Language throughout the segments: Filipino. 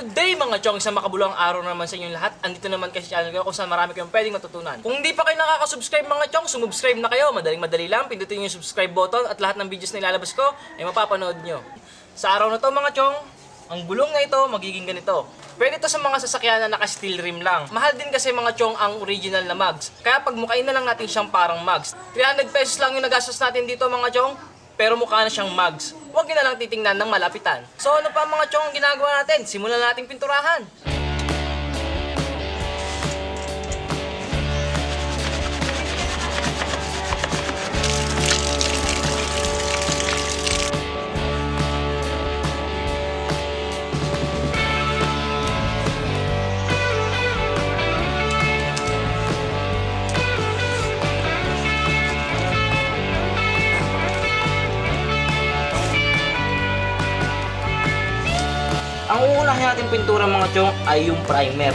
Good day mga chong! Sa makabuluhang araw naman sa inyong lahat. Andito naman kasi sa channel ko kung saan marami kayong pwedeng matutunan. Kung hindi pa kayo nakaka-subscribe mga chong, sumubscribe na kayo. Madaling-madali lang, pindutin yung subscribe button at lahat ng videos na ilalabas ko ay mapapanood nyo. Sa araw na to mga chong, ang gulong na ito magiging ganito. Pwede ito sa mga sasakyan na naka-steel rim lang. Mahal din kasi mga chong ang original na mugs. Kaya pag mukain na lang natin siyang parang mugs. 300 pesos lang yung nagastos natin dito mga chong. Pero mukha na siyang mugs. Huwag nyo na lang titingnan ng malapitan. So ano pa mga chong ang ginagawa natin? Simulan nating pinturahan. Ang uunahin natin pintura mga chong ay yung primer.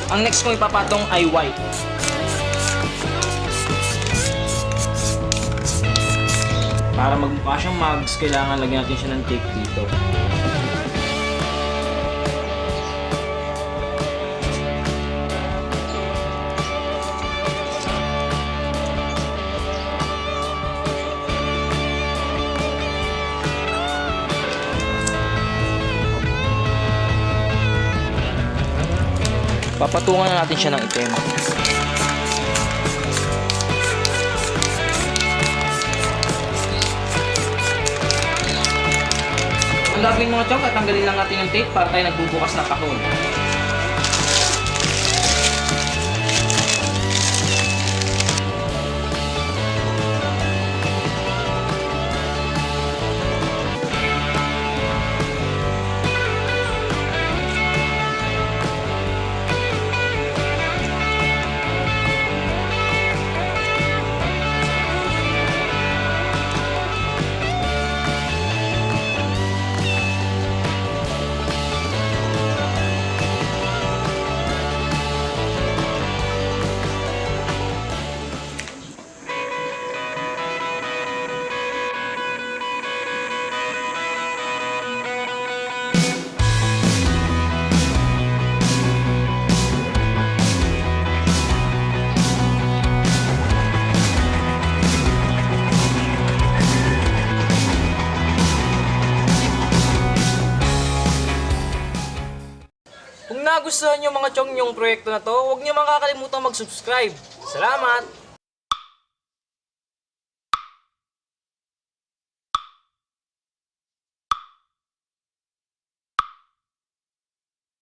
Ang next kong ipapatong ay white. Para magmukha siyang mugs, kailangan lagyan natin siya ng tape dito. Papatungan na natin siya ng itim. Ang gagawin mga chong, tatanggalin lang natin yung tape para tayo nagbubukas ng kahon. Kung nagustuhan nyo mga chong yung proyekto na to, huwag nyo makakalimutan mag-subscribe. Salamat!